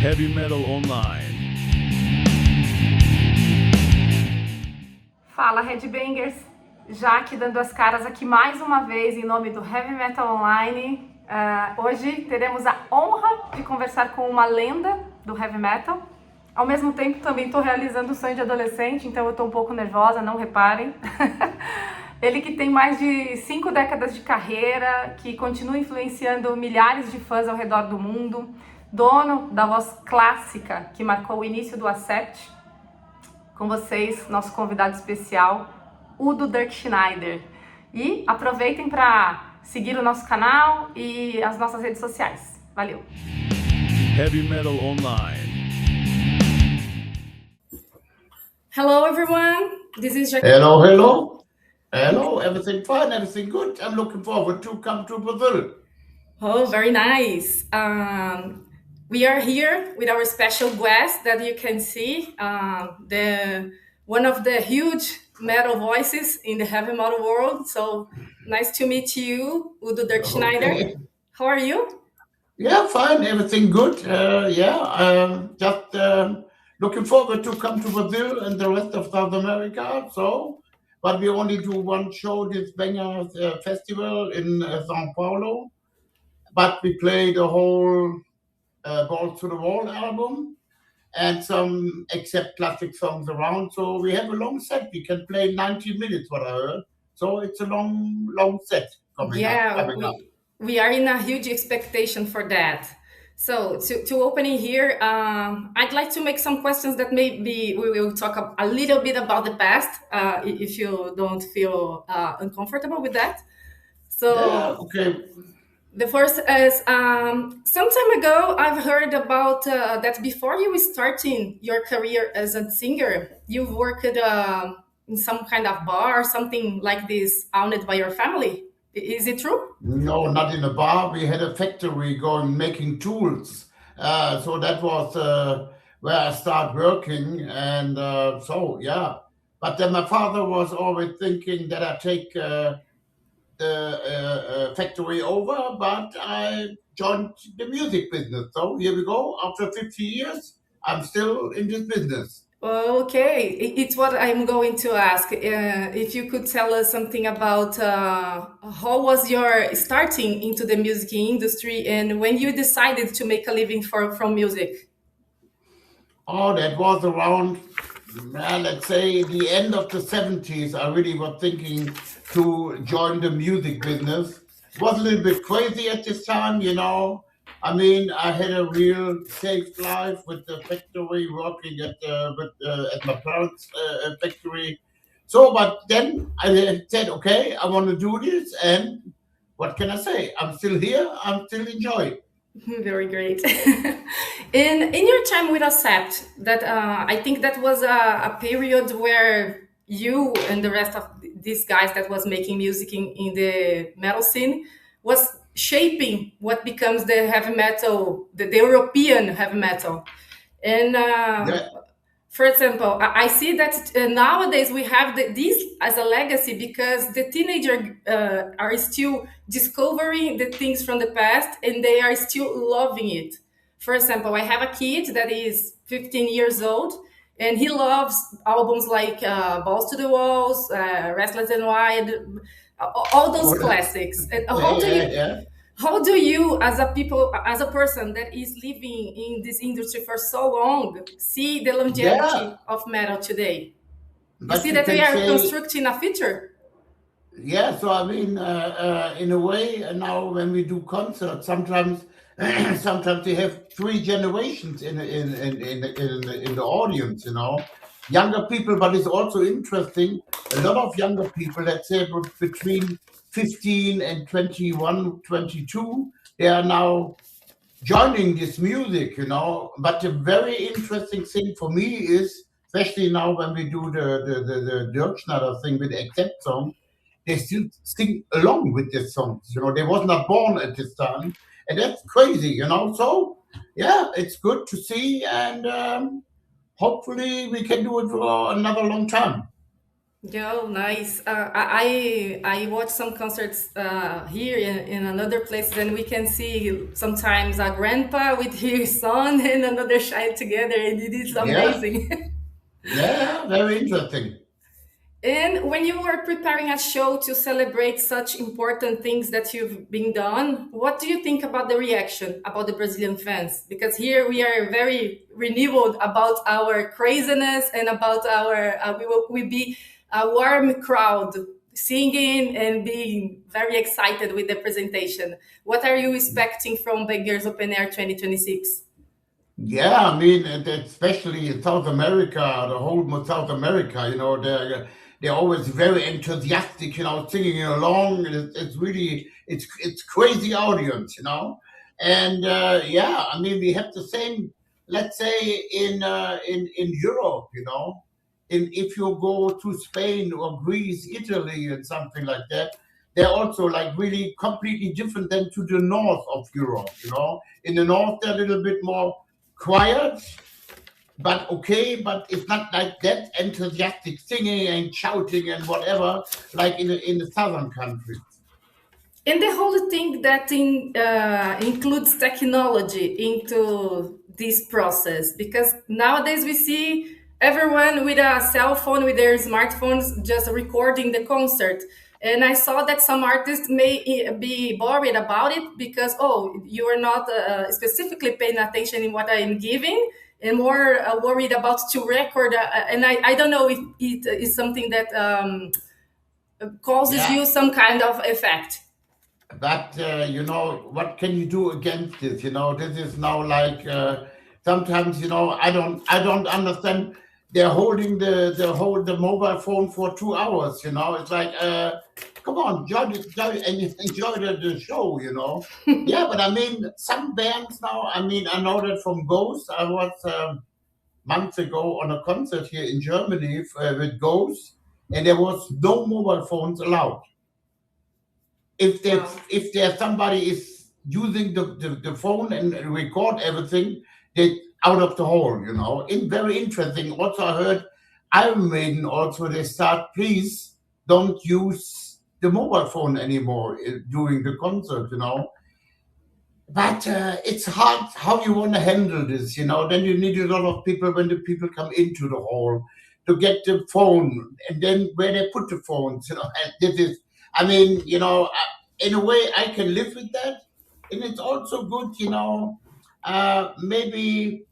Heavy Metal Online. Fala, Headbangers! Jaque dando as caras aqui mais uma vez em nome do Heavy Metal Online. Hoje teremos a honra de conversar com uma lenda do Heavy Metal. Ao mesmo tempo também estou realizando o sonho de adolescente, então eu estou um pouco nervosa, não reparem. Ele que tem mais de 5 décadas de carreira, que continua influenciando milhares de fãs ao redor do mundo, dono da voz clássica que marcou o início do Accept. Com vocês, nosso convidado especial, Udo Dirkschneider. E aproveitem para seguir o nosso canal e as nossas redes sociais. Valeu! Heavy Metal Online. Hello everyone, this is Jaqueline. Hello, everything fine, everything good. I'm looking forward to come to Brazil. Oh, very nice. We are here with our special guest that you can see, one of the huge metal voices in the heavy metal world. So nice to meet you, Udo Dirkschneider. Okay. How are you? Yeah, fine, everything good. Just looking forward to come to Brazil and the rest of South America. But we only do one show this banger festival in São Paulo. But we play the whole Balls to the Wall album and some except classic songs around. So we have a long set. We can play 90 minutes, what I heard. So it's a long set coming up. We are in a huge expectation for that. So to opening here, I'd like to make some questions that maybe we will talk a little bit about the past, if you don't feel uncomfortable with that. So Yeah, okay. the first is, some time ago, I've heard about that before you were starting your career as a singer, you worked in some kind of bar, something like this, owned by your family. Is it true? No, not in a bar. We had a factory making tools. So that was where I started working. And But then my father was always thinking that I take the factory over, but I joined the music business. So here we go. After 50 years, I'm still in this business. Okay, it's what I'm going to ask. If you could tell us something about how was your starting into the music industry and when you decided to make a living from music? Oh, that was around, let's say, the end of the 70s. I really was thinking to join the music business. It was a little bit crazy at this time, you know. I mean, I had a real safe life with the factory, working at my parents' factory. So, but then I said, okay, I want to do this, and what can I say? I'm still here. I'm still enjoying. Very great. In your time with Accept, that I think that was a period where you and the rest of these guys that was making music in the metal scene was shaping what becomes the heavy metal, the European heavy metal. And for example, I see that nowadays we have this as a legacy because the teenagers are still discovering the things from the past and they are still loving it. For example, I have a kid that is 15 years old and he loves albums like Balls to the Walls, Restless and Wild, all those classics. And how do you, as a person that is living in this industry for so long, see the longevity of metal today? You see that we are constructing a future? Yeah, so I mean, in a way, now when we do concerts, sometimes they have 3 generations in the audience, you know, younger people. But it's also interesting. A lot of younger people, let's say between 15 and 21, 22, they are now joining this music, you know. But the very interesting thing for me is, especially now when we do the Dirkschneider thing with the Accept song, they still sing along with the songs. You know, they was not born at this time. And that's crazy, you know. So, yeah, it's good to see. And hopefully we can do it for another long time. Yeah, nice. I watch some concerts here in another places, and we can see sometimes a grandpa with his son and another child together, and it is Yeah, amazing. yeah, very interesting. And when you were preparing a show to celebrate such important things that you've been done, what do you think about the reaction about the Brazilian fans? Because here we are very renewed about our craziness and about our we be a warm crowd singing and being very excited with the presentation. What are you expecting from Beggars Open Air 2026? Yeah, I mean, and especially in South America, the whole South America, they're always very enthusiastic, singing along. It's really it's crazy audience, and yeah, I mean, we have the same. Let's say in Europe, if you go to Spain or Greece, Italy, and something like that, they're also like really completely different than to the north of Europe. In the north, they're a little bit more quiet, but okay, but it's not like that enthusiastic singing and shouting and whatever, like in the southern countries. And the whole thing that includes technology into this process, because nowadays we see everyone with a cell phone, with their smartphones, just recording the concert. And I saw that some artists may be worried about it because, oh, you are not specifically paying attention in what I am giving, and more worried about to record. And I don't know if it is something that causes Yeah, you some kind of effect. but what can you do against this? This is now like sometimes I don't understand. They're holding the mobile phone for 2 hours. It's like come on, enjoy the show. Yeah, but I mean, some bands now. I mean, I know that from Ghost. I was months ago on a concert here in Germany with Ghost, and there was no mobile phones allowed. Wow. If there's somebody is using the phone and record everything, they out of the hole. Very interesting. Also, I heard Iron Maiden also they start. Please don't use the mobile phone anymore during the concert. But it's hard how you want to handle this. Then you need a lot of people when the people come into the hall to get the phone, and then where they put the phones. And this is, I mean, in a way, I can live with that, and it's also good. Maybe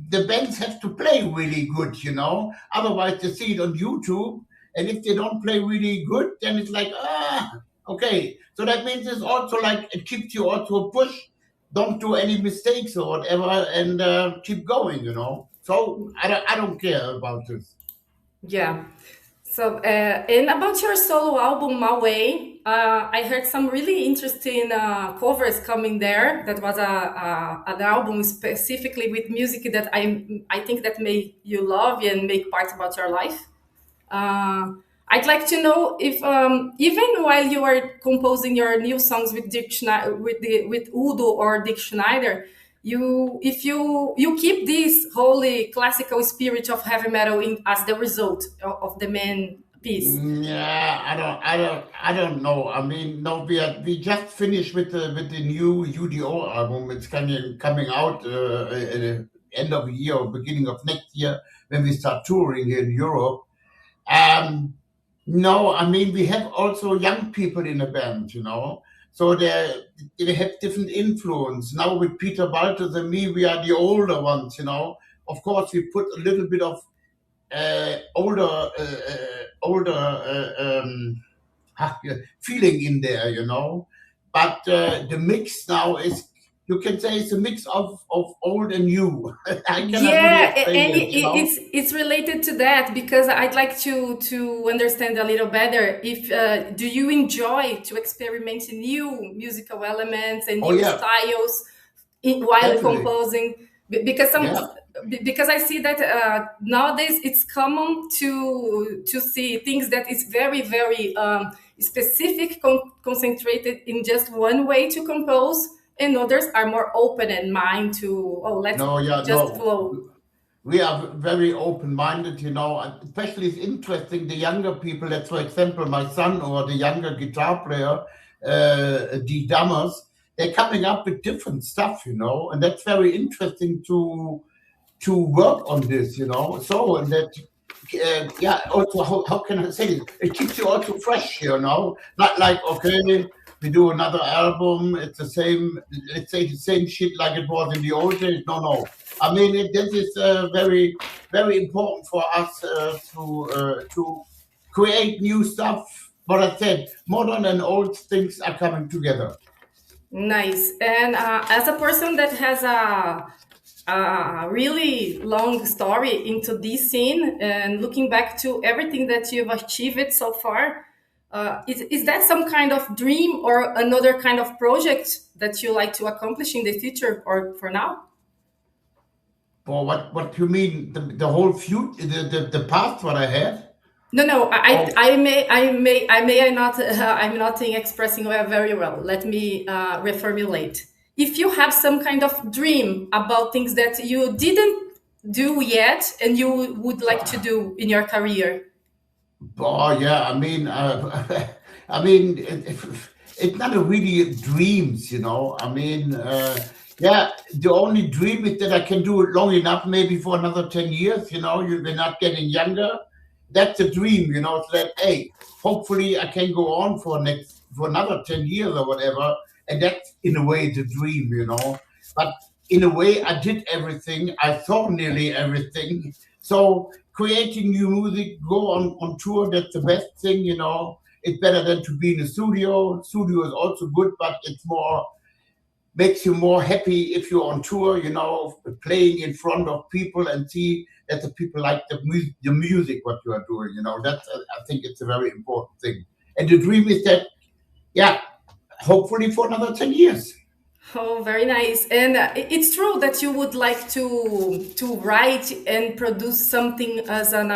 the bands have to play really good. Otherwise they see it on YouTube, and if they don't play really good, then it's like okay. So that means it's also like it keeps you also a push. Don't do any mistakes or whatever, and keep going. So I don't care about this. Yeah. So, and about your solo album, My Way, I heard some really interesting covers coming there. That was an album specifically with music that I think that may you love and make part about your life. Uh, I'd like to know if even while you are composing your new songs with with Udo or Dirkschneider, you keep this holy classical spirit of heavy metal in as the result of the main piece. Yeah, I don't know. I mean, no, we just finished with the new UDO album. It's coming out at the end of the year or beginning of next year when we start touring here in Europe. Um, no, I mean we have also young people in the band, so they have different influence. Now with Peter Baltus and me, we are the older ones. Of course, we put a little bit of older feeling in there. But the mix now is, you can say, it's a mix of old and new. I cannot really Yeah, explain and it. it's related to that because I'd like to understand a little better. If do you enjoy to experiment in new musical elements and Oh new yeah, styles while definitely. composing? Because Yeah. because I see that nowadays it's common to see things that is very specific, concentrated in just one way to compose, and others are more open and mind to, oh, let's No, yeah, just no. flow. we are very open-minded, especially it's interesting, the younger people, that's for example, my son or the younger guitar player, the drummers, they're coming up with different stuff, and that's very interesting to work on this, so, and that, also, how can I say it? It keeps you also fresh, not like, okay, we do another album, it's the same, let's say the same shit like it was in the old days. No. I mean, this is very, very important for us to create new stuff. But I said, modern and old things are coming together. Nice. And as a person that has a really long story into this scene and looking back to everything that you've achieved so far, is that some kind of dream or another kind of project that you like to accomplish in the future or for now? For what you mean? The whole future, the past, what I had? No. I may not. I'm not expressing very well. Let me reformulate. If you have some kind of dream about things that you didn't do yet and you would like to do in your career. Oh yeah, I mean, it's not a really dreams, I mean, the only dream is that I can do it long enough, maybe for another 10 years. We're not getting younger. That's a dream, it's like, hey, hopefully I can go on for another 10 years or whatever, and that's in a way the dream, But in a way, I did everything. I saw nearly everything. So creating new music, go on tour, that's the best thing, It's better than to be in a studio. Studio is also good, but it's makes you more happy if you're on tour, playing in front of people and see that the people like the music, what you are doing, That's, I think it's a very important thing. And the dream is that, hopefully for another 10 years. Oh, very nice. And it's true that you would like to write and produce something as an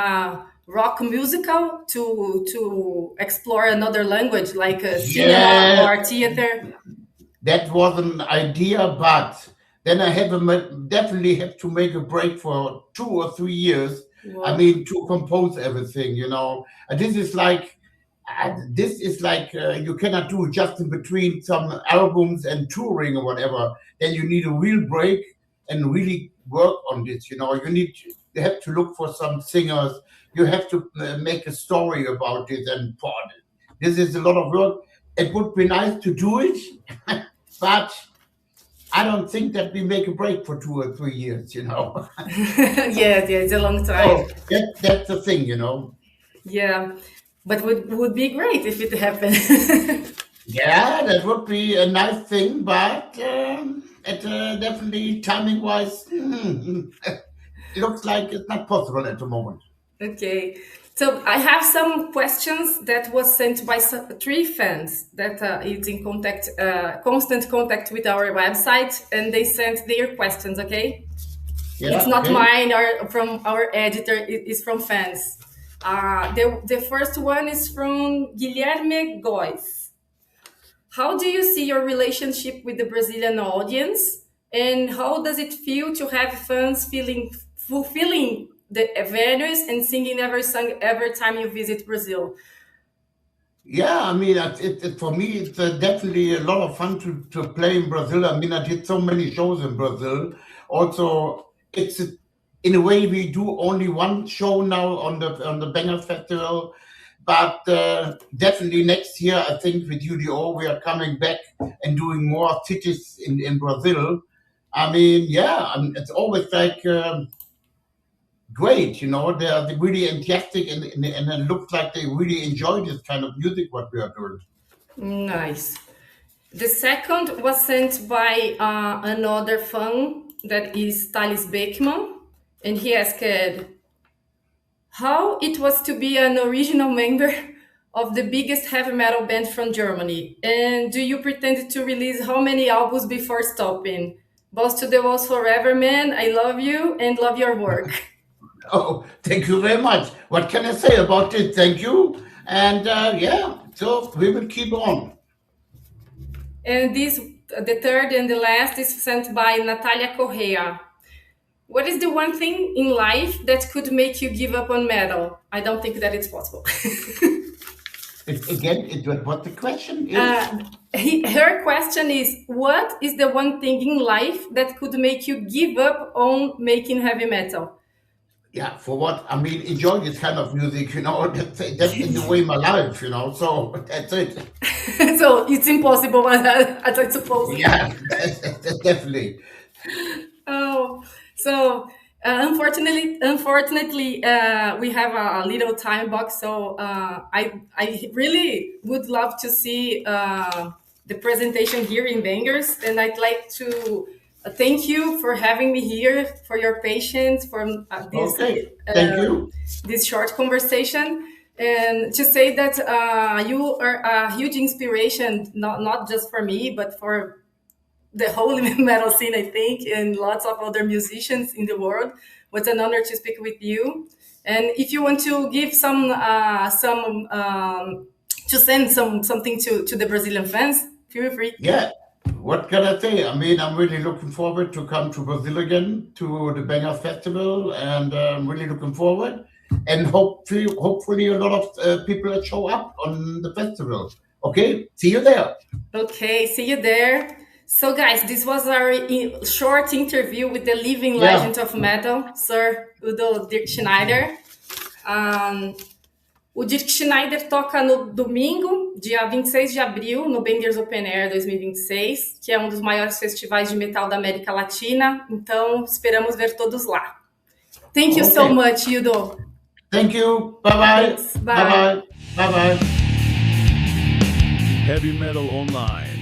rock musical to explore another language like cinema or theater. That was an idea, but then I definitely have to make a break for 2 or 3 years. Wow. I mean, to compose everything, And this is like you cannot do just in between some albums and touring or whatever. Then you need a real break and really work on this. You have to look for some singers. You have to make a story about it, and this is a lot of work. It would be nice to do it, but I don't think that we make a break for 2 or 3 years. Yeah, it's a long time. So that's the thing, Yeah. But would be great if it happened. Yeah, that would be a nice thing, but definitely timing-wise, it looks like it's not possible at the moment. Okay, so I have some questions that was sent by 3 fans that is in constant contact with our website, and they sent their questions. Okay, it's not mine or from our editor; it is from fans. The first one is from Guilherme Góes. How do you see your relationship with the Brazilian audience, and how does it feel to have fans fulfilling the venues and singing every song every time you visit Brazil? Yeah, I mean, for me, it's definitely a lot of fun to play in Brazil. I mean, I did so many shows in Brazil. Also, it's in a way, we do only one show now on the Banger Festival, but definitely next year, I think with UDO, we are coming back and doing more cities in Brazil. I mean, it's always like great, they're really enthusiastic and it looks like they really enjoy this kind of music, what we are doing. Nice. The second was sent by another fan that is Thales Beckman. And he asked how it was to be an original member of the biggest heavy metal band from Germany. And do you pretend to release how many albums before stopping? Balls to the walls forever, man. I love you and love your work. Oh, thank you very much. What can I say about it? Thank you. And so we will keep on. And the third and the last is sent by Natalia Correa. What is the one thing in life that could make you give up on metal? I don't think that it's possible. What the question is? Her question is, what is the one thing in life that could make you give up on making heavy metal? Yeah, for what? I mean, enjoy this kind of music, that's in the way my life, so that's it. So it's impossible, as I suppose. Yeah, definitely. Oh, so unfortunately, we have a little time box. So I really would love to see the presentation here in Bangers, and I'd like to thank you for having me here, for your patience, for this Okay, thank you. this short conversation, and to say that you are a huge inspiration, not just for me, but for the whole metal scene, I think, and lots of other musicians in the world. It was an honor to speak with you. And if you want to give to send something to the Brazilian fans, feel free. Yeah, what can I say? I mean, I'm really looking forward to come to Brazil again, to the Bangers Festival, and I'm really looking forward. And hopefully a lot of people that show up on the festival. Okay, see you there. Okay, see you there. So guys, this was our short interview with the living legend of metal, Sir Udo Dirkschneider. O Dirkschneider toca no domingo, dia 26 de abril, no Bangers Open Air 2026, que é um dos maiores festivais de metal da América Latina. Então, esperamos ver todos lá. Thank you so much, Udo. Thank you. Bye-bye. Thanks. Bye. Bye-bye. Bye-bye. Heavy Metal Online.